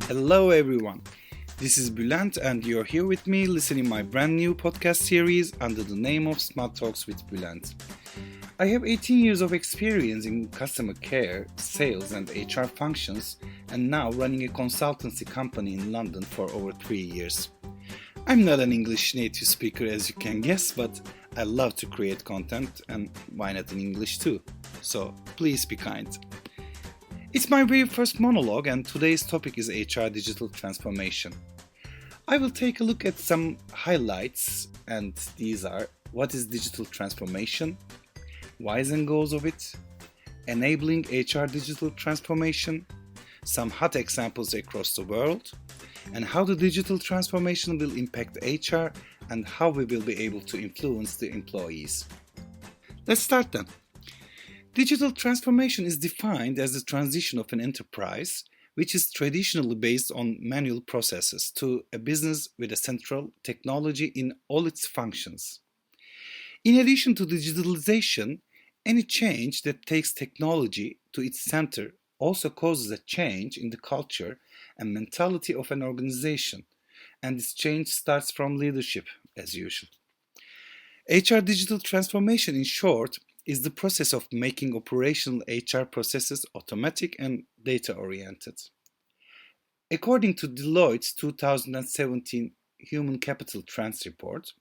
Hello everyone. This is Bülent and you're here with me listening my brand new podcast series under the name of Smart Talks with Bülent. I have 18 years of experience in customer care, sales and HR functions and now running a consultancy company in London for over 3 years. I'm not an English native speaker as you can guess, but I love to create content and why not in English too. So please be kind. It's my very first monologue and today's topic is HR digital transformation. I will take a look at some highlights and these are: what is digital transformation, whys and goals of it, enabling HR digital transformation, some hot examples across the world, and how the digital transformation will impact HR and how we will be able to influence the employees. Let's start then. Digital transformation is defined as the transition of an enterprise, which is traditionally based on manual processes, to a business with a central technology in all its functions. In addition to digitalization, any change that takes technology to its center also causes a change in the culture and mentality of an organization, and this change starts from leadership, as usual. HR digital transformation, in short, is the process of making operational HR processes automatic and data-oriented. According to Deloitte's 2017 Human Capital Trends report,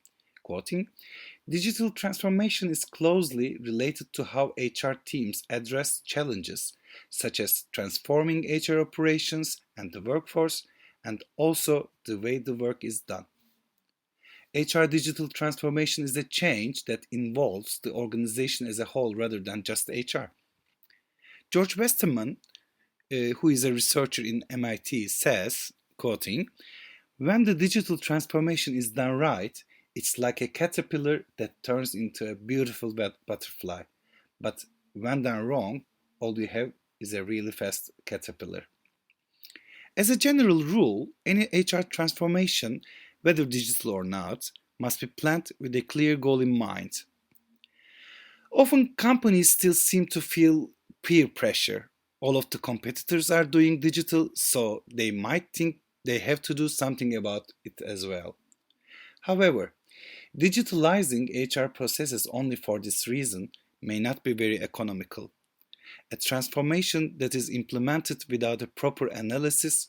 quoting, digital transformation is closely related to how HR teams address challenges such as transforming HR operations and the workforce, and also the way the work is done. HR digital transformation is a change that involves the organization as a whole rather than just HR. George Westerman, who is a researcher in MIT, says, quoting, when the digital transformation is done right, it's like a caterpillar that turns into a beautiful butterfly. But when done wrong, all you have is a really fast caterpillar. As a general rule, any HR transformation, whether digital or not, must be planned with a clear goal in mind. Often companies still seem to feel peer pressure. All of the competitors are doing digital, so they might think they have to do something about it as well. However, digitalizing HR processes only for this reason may not be very economical. A transformation that is implemented without a proper analysis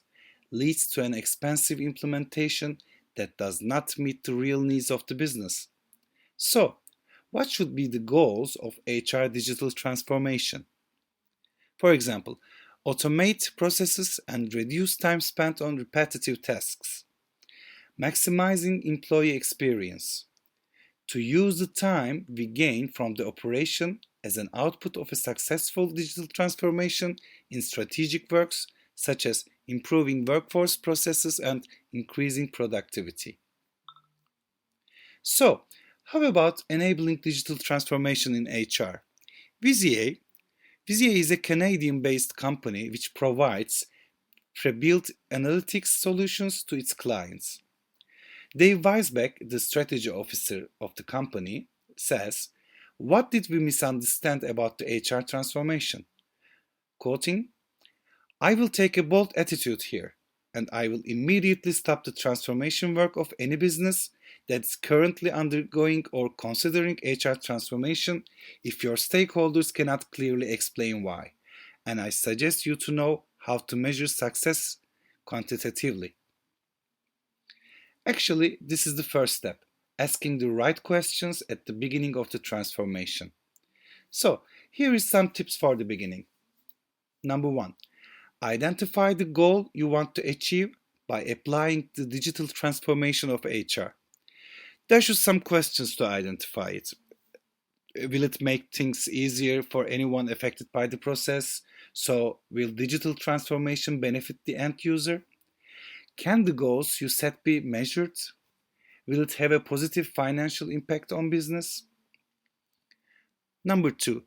leads to an expensive implementation that does not meet the real needs of the business. So, what should be the goals of HR digital transformation? For example, automate processes and reduce time spent on repetitive tasks. Maximizing employee experience. To use the time we gain from the operation as an output of a successful digital transformation in strategic works such as improving workforce processes and increasing productivity. So, how about enabling digital transformation in HR? Vizier is a Canadian-based company which provides pre-built analytics solutions to its clients. Dave Weisbeck, the strategy officer of the company, says, what did we misunderstand about the HR transformation? Quoting, I will take a bold attitude here, and I will immediately stop the transformation work of any business that's currently undergoing or considering HR transformation if your stakeholders cannot clearly explain why, and I suggest you to know how to measure success quantitatively. Actually, this is the first step, asking the right questions at the beginning of the transformation. So, here is some tips for the beginning. Number 1. Identify the goal you want to achieve by applying the digital transformation of HR. There should some questions to identify it. Will it make things easier for anyone affected by the process? So, will digital transformation benefit the end user? Can the goals you set be measured? Will it have a positive financial impact on business? Number 2.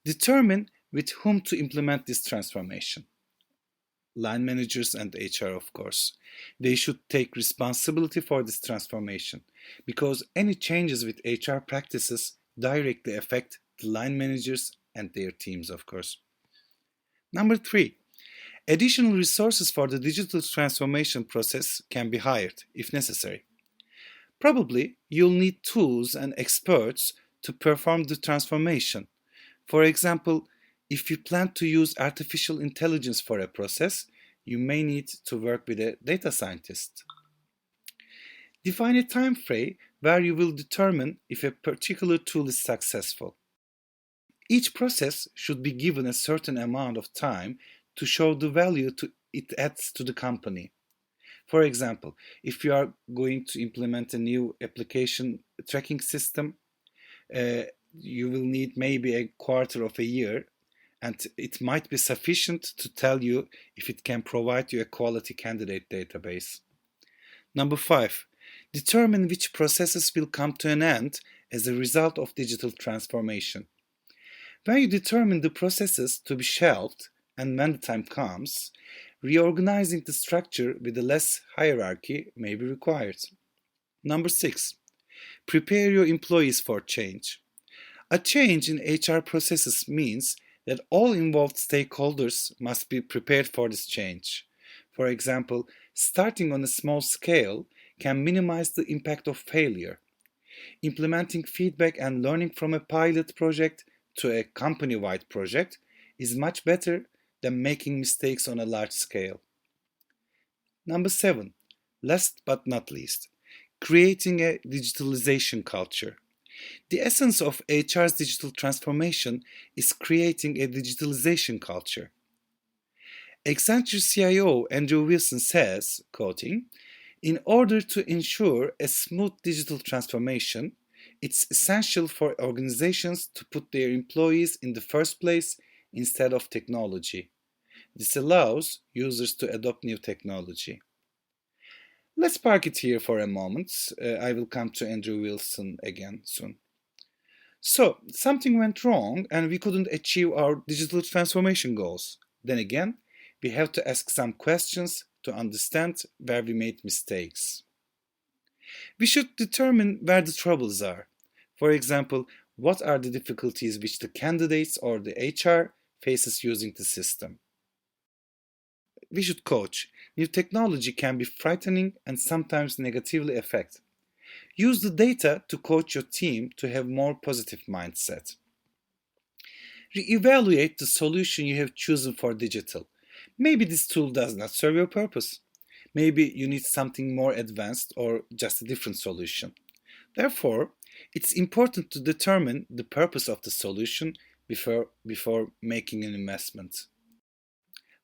Determine with whom to implement this transformation. Line managers and HR, of course. They should take responsibility for this transformation because any changes with HR practices directly affect the line managers and their teams, of course. Number 3. Additional resources for the digital transformation process can be hired if necessary. Probably you'll need tools and experts to perform the transformation. For example, if you plan to use artificial intelligence for a process, you may need to work with a data scientist. Define a time frame where you will determine if a particular tool is successful. Each process should be given a certain amount of time to show the value it adds to the company. For example, if you are going to implement a new application tracking system, uh, you will need maybe a quarter of a year, and it might be sufficient to tell you if it can provide you a quality candidate database. Number five, determine which processes will come to an end as a result of digital transformation. When you determine the processes to be shelved and when the time comes, reorganizing the structure with a less hierarchy may be required. Number six, prepare your employees for change. A change in HR processes means that all involved stakeholders must be prepared for this change. For example, starting on a small scale can minimize the impact of failure. Implementing feedback and learning from a pilot project to a company-wide project is much better than making mistakes on a large scale. Number seven, last but not least, creating a digitalization culture. The essence of HR's digital transformation is creating a digitalization culture. Accenture CIO Andrew Wilson says, quoting, "In order to ensure a smooth digital transformation, it's essential for organizations to put their employees in the first place instead of technology. This allows users to adopt new technology." Let's park it here for a moment. I will come to Andrew Wilson again soon. So, something went wrong and we couldn't achieve our digital transformation goals. Then again, we have to ask some questions to understand where we made mistakes. We should determine where the troubles are. For example, what are the difficulties which the candidates or the HR faces using the system? We should coach. New technology can be frightening and sometimes negatively affect. Use the data to coach your team to have more positive mindset. Re-evaluate the solution you have chosen for digital. Maybe this tool does not serve your purpose. Maybe you need something more advanced or just a different solution. Therefore, it's important to determine the purpose of the solution before making an investment.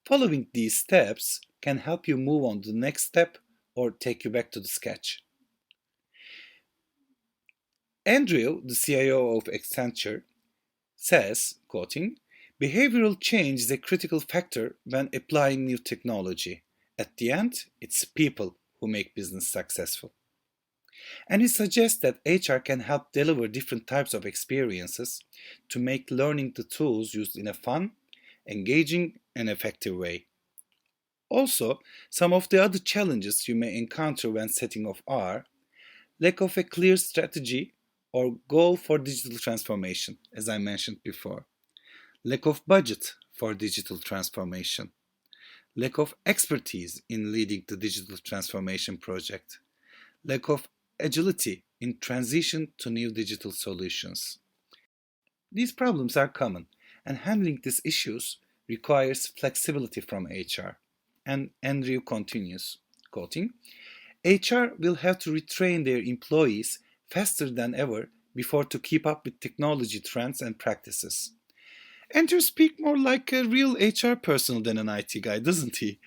Following these steps can help you move on to the next step or take you back to the sketch. Andrew, the CIO of Accenture, says, quoting, "Behavioral change is a critical factor when applying new technology. At the end, it's people who make business successful." And he suggests that HR can help deliver different types of experiences to make learning the tools used in a fun, engaging, and effective way. Also, some of the other challenges you may encounter when setting off are lack of a clear strategy or goal for digital transformation, as I mentioned before, lack of budget for digital transformation, lack of expertise in leading the digital transformation project, lack of agility in transition to new digital solutions. These problems are common, and handling these issues requires flexibility from HR. And Andrew continues, quoting, "HR will have to retrain their employees faster than ever before to keep up with technology trends and practices." Andrew speaks more like a real HR person than an IT guy, doesn't he?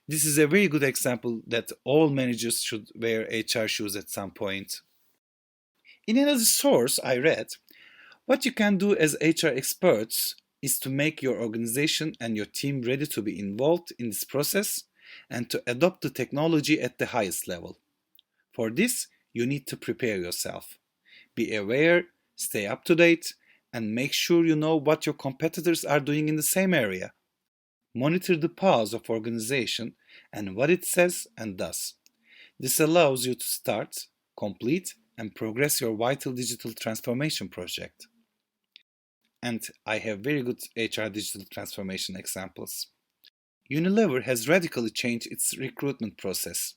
This is a very good example that all managers should wear HR shoes at some point. In another source I read, what you can do as HR experts is to make your organization and your team ready to be involved in this process and to adopt the technology at the highest level. For this, you need to prepare yourself. Be aware, stay up to date, and make sure you know what your competitors are doing in the same area. Monitor the pulse of organization and what it says and does. This allows you to start, complete, and progress your vital digital transformation project. And I have very good HR digital transformation examples. Unilever has radically changed its recruitment process.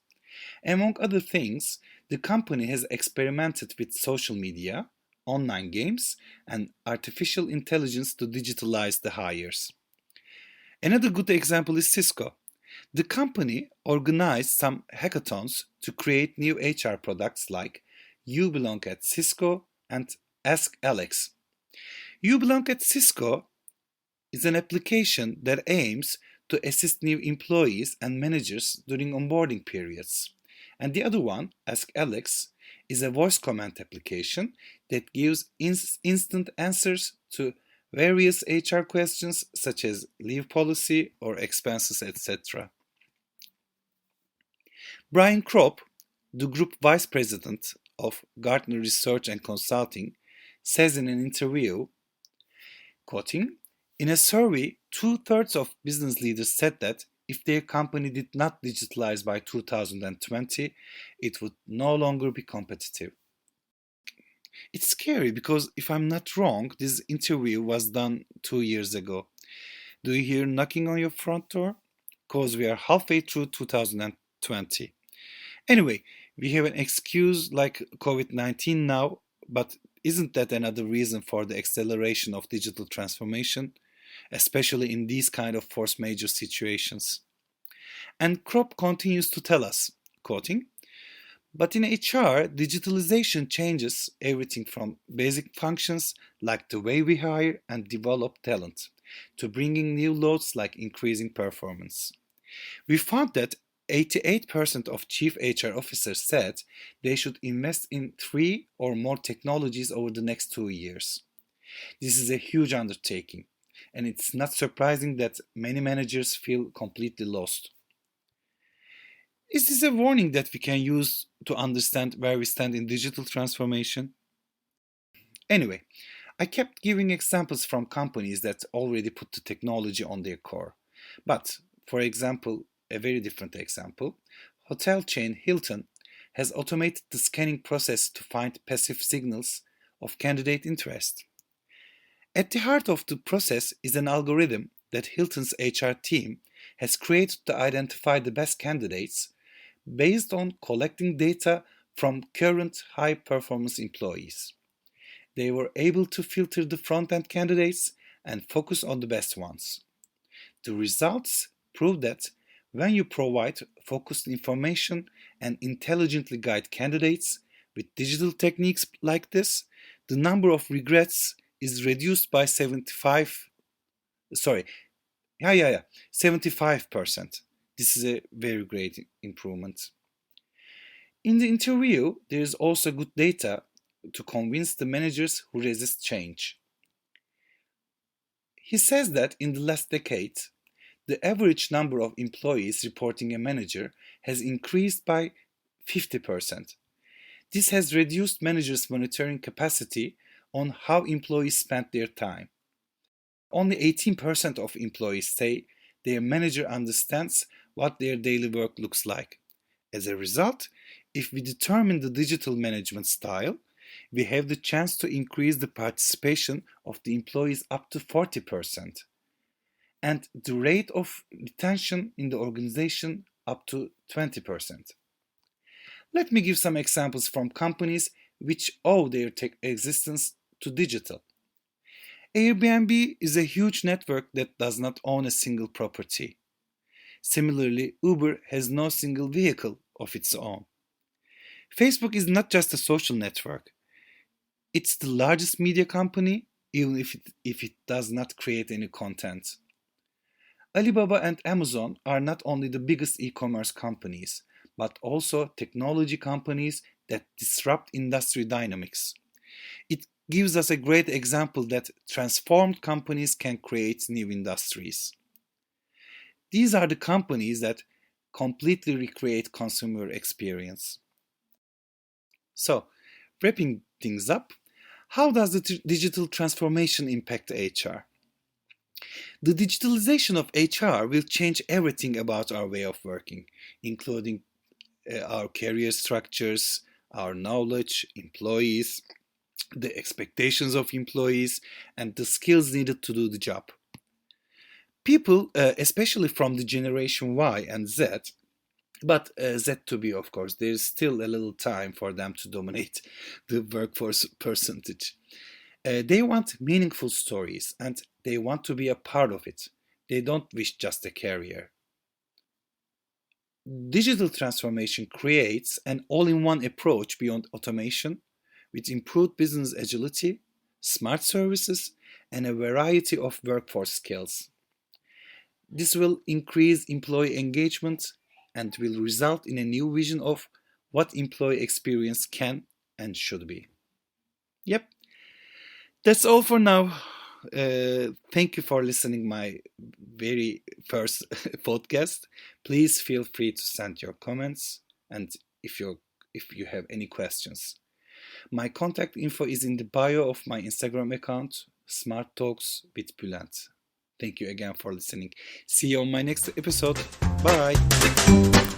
Among other things, the company has experimented with social media, online games, and artificial intelligence to digitalize the hires. Another good example is Cisco. The company organized some hackathons to create new HR products like You Belong at Cisco and Ask Alex. You Belong at Cisco is an application that aims to assist new employees and managers during onboarding periods. And the other one, Ask Alex, is a voice command application that gives instant answers to various HR questions such as leave policy or expenses, etc. Brian Kropp, the group vice president of Gartner Research and Consulting, says in an interview, quoting, in a survey, two-thirds of business leaders said that if their company did not digitalize by 2020, it would no longer be competitive. It's scary because if I'm not wrong, this interview was done 2 years ago. Do you hear knocking on your front door? Because we are halfway through 2020. Anyway, we have an excuse like COVID-19 now, but isn't that another reason for the acceleration of digital transformation, especially in these kind of force majeure situations? And Kropp continues to tell us, quoting, but in HR, digitalization changes everything from basic functions like the way we hire and develop talent to bringing new loads like increasing performance. We found that 88% of chief HR officers said they should invest in 3 or more technologies over the next 2 years. This is a huge undertaking, and it's not surprising that many managers feel completely lost. Is this a warning that we can use to understand where we stand in digital transformation? Anyway, I kept giving examples from companies that already put the technology on their core. But, for example, a very different example, hotel chain Hilton has automated the scanning process to find passive signals of candidate interest. At the heart of the process is an algorithm that Hilton's HR team has created to identify the best candidates based on collecting data from current high performance employees. They were able to filter the front end candidates and focus on the best ones. The results prove that when you provide focused information and intelligently guide candidates with digital techniques like this, the number of regrets is reduced by 75%. This is a very great improvement. In the interview, there is also good data to convince the managers who resist change. He says that in the last decade, the average number of employees reporting a manager has increased by 50%. This has reduced managers' monitoring capacity on how employees spend their time. Only 18% of employees say their manager understands what their daily work looks like. As a result, if we determine the digital management style, we have the chance to increase the participation of the employees up to 40% and the rate of retention in the organization up to 20%. Let me give some examples from companies which owe their tech existence to digital. Airbnb is a huge network that does not own a single property. Similarly, Uber has no single vehicle of its own. Facebook is not just a social network. It's the largest media company, even if it does not create any content. Alibaba and Amazon are not only the biggest e-commerce companies, but also technology companies that disrupt industry dynamics. It gives us a great example that transformed companies can create new industries. These are the companies that completely recreate consumer experience. So, wrapping things up, how does the digital transformation impact HR? The digitalization of HR will change everything about our way of working, including our career structures, our knowledge, employees, the expectations of employees, and the skills needed to do the job. People, especially from the generation Y and Z, but Z to be, of course, there's still a little time for them to dominate the workforce percentage. They want meaningful stories and they want to be a part of it. They don't wish just a career. Digital transformation creates an all in one approach beyond automation with improved business agility, smart services, and a variety of workforce skills. This will increase employee engagement and will result in a new vision of what employee experience can and should be. Yep, that's all for now. Thank you for listening my very first podcast. Please feel free to send your comments and if you have any questions. My contact info is in the bio of my Instagram account, Smart Talks with Bülent. Thank you again for listening. See you on my next episode. Bye.